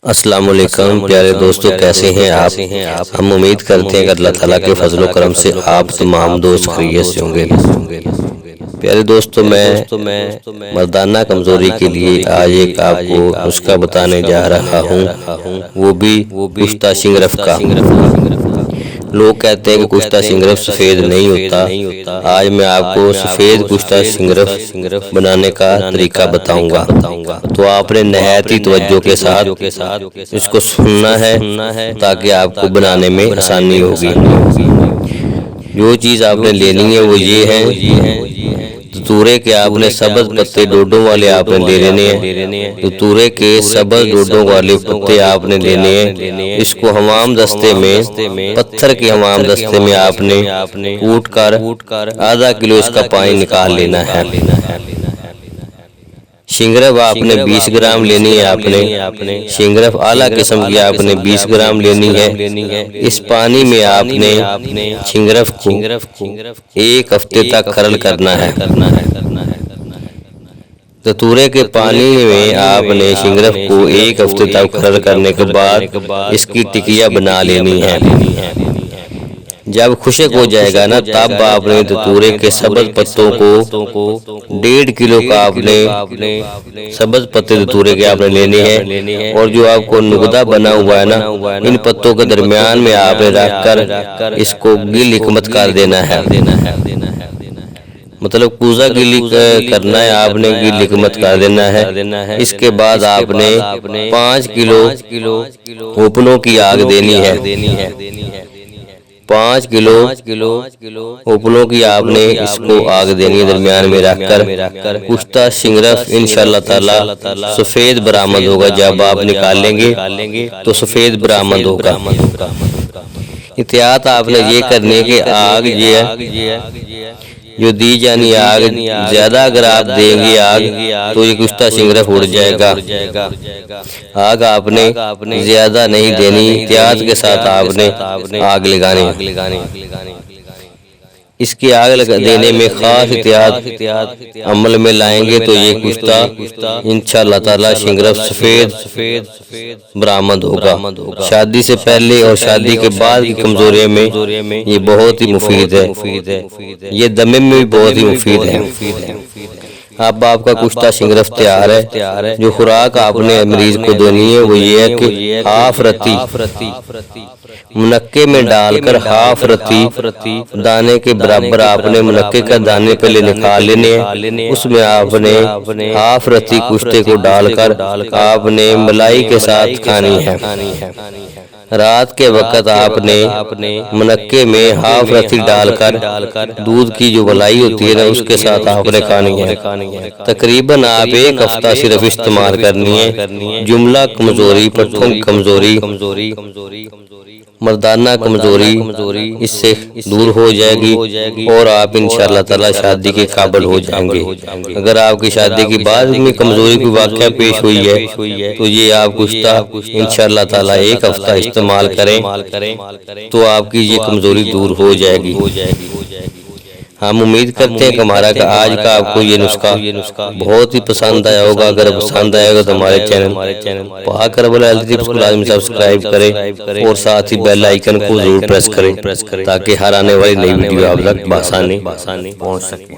السلام علیکم پیارے دوستو، کیسے ہیں آپ؟ ہم امید کرتے ہیں کہ اللہ تعالیٰ کے فضل و کرم سے آپ تمام دوست خیریت سے ہوں گے۔ پیارے دوستو، میں مردانہ کمزوری کے لیے آج ایک آپ کو نسخہ بتانے جا رہا ہوں، وہ بھی کشتہ شنگرف کا۔ لوگ کہتے ہیں کہ کشتہ شنگرف سفید نہیں ہوتا۔ آج میں آپ کو سفید کشتہ شنگرف بنانے کا طریقہ بتاؤں گا، تو آپ نے نہایت ہی توجہ کے ساتھ اس کو سننا ہے تاکہ آپ کو بنانے میں آسانی ہوگی۔ جو چیز آپ نے لینی ہے وہ یہ ہے، تورے کے آپ نے سبز پتے ڈوڈوں والے آپ نے لے لینے ہیں۔ تورے کے سبز ڈوڈوں والے پتے آپ نے لینے ہیں۔ اس کو حمام دستے میں، پتھر کے حمام دستے میں آپ نے کوٹ کر آدھا کلو اس کا پانی نکال لینا ہے۔ شنگرف آپ نے 20 گرام لینی ہے۔ آپ نے شنگرف اعلیٰ قسم کی آپ نے 20 گرام لینی ہے۔ اس پانی میں آپ نے شنگرف کو 1 ہفتے تک کھرل کرنا ہے۔ تورے کے پانی میں آپ نے شنگرف کو 1 ہفتے تک کھرل کرنے کے بعد اس کی ٹکیا بنا لینی ہے۔ جب خشک ہو جائے گا نا، تب آپ نے تورے کے سبز پتوں کو 1.5 کلو کا آپ نے سبز پتے تورے کے آپ نے لینے ہیں، اور جو آپ کو نگدہ بنا ہوا ہے نا، ان پتوں کے درمیان میں آپ نے رکھ کر اس کو گل حکمت کر دینا ہے۔ مطلب کوزہ گلی کرنا ہے، آپ نے گل حکمت کر دینا ہے۔ اس کے بعد آپ نے 5 کلو اوپنوں کی آگ دینی ہے۔ 5 کلو اوپنوں کی آپ نے اس کو آگ دینی ہے درمیان میں رکھ کر۔ کشتہ شنگرف انشاءاللہ تعالی سفید برآمد ہوگا۔ جب آپ نکالیں گے تو سفید برآمد ہوگا۔ احتیاط آپ نے یہ کرنی ہے کہ آگ جو دی جانی آگ زیادہ اگر آپ دیں گے آگ تو یہ کشتہ شنگرف اڑ جائے گا۔ آگ آپ نے زیادہ نہیں دینی، احتیاط کے ساتھ آپ نے آگ لگانی۔ اس کی آگ دینے میں خاص احتیاط عمل میں لائیں گے تو یہ کشتہ انشاءاللہ تعالی شنگرف سفید برآمد ہوگا۔ شادی سے پہلے اور شادی کے بعد کی کمزوریوں میں یہ بہت ہی مفید ہے۔ یہ دمے میں بھی بہت ہی مفید ہے۔ اب آپ کا کشتہ شنگرف تیار ہے۔ جو خوراک آپ نے مریض کو دینی ہے وہ یہ ہے کہ ہاف رتی منقے میں ڈال کر، ہاف رتی دانے کے برابر آپ نے منقے کا دانے پہلے نکال لینے ہیں۔ اس میں آپ نے ہاف رتی کشتے کو ڈال کر آپ نے ملائی کے ساتھ کھانی ہے۔ رات کے وقت آپ نے منقے میں ہاف رتی ڈال کر دودھ کی جو ملائی ہوتی ہے نا، اس کے ساتھ آپ نے کھانی ہے۔ تقریباً آپ 1 ہفتہ صرف استعمال کرنی ہے۔ جملہ کمزوری، پٹھوں کی کمزوری، مردانہ کمزوری اس سے دور ہو جائے گی، اور آپ انشاءاللہ تعالی شادی کے قابل ہو جائیں گے۔ اگر آپ کی شادی کے بعد میں کمزوری کوئی واقعہ پیش ہوئی ہے تو یہ آپ کشتہ انشاءاللہ تعالی 1 ہفتہ استعمال کریں تو آپ کی یہ کمزوری دور ہو جائے گی۔ ہم امید کرتے ہیں کہ ہمارا آج کا آپ کو یہ نسخہ بہت ہی پسند آیا ہوگا۔ اگر پسند آئے گا تو ہمارے چینل پاک رب العالمین ٹپس کو لازمی سبسکرائب کریں، اور ساتھ ہی بیل آئیکن کو ضرور پریس کریں تاکہ ہر آنے والی نئی ویڈیو آپ تک بآسانی پہنچ سکے۔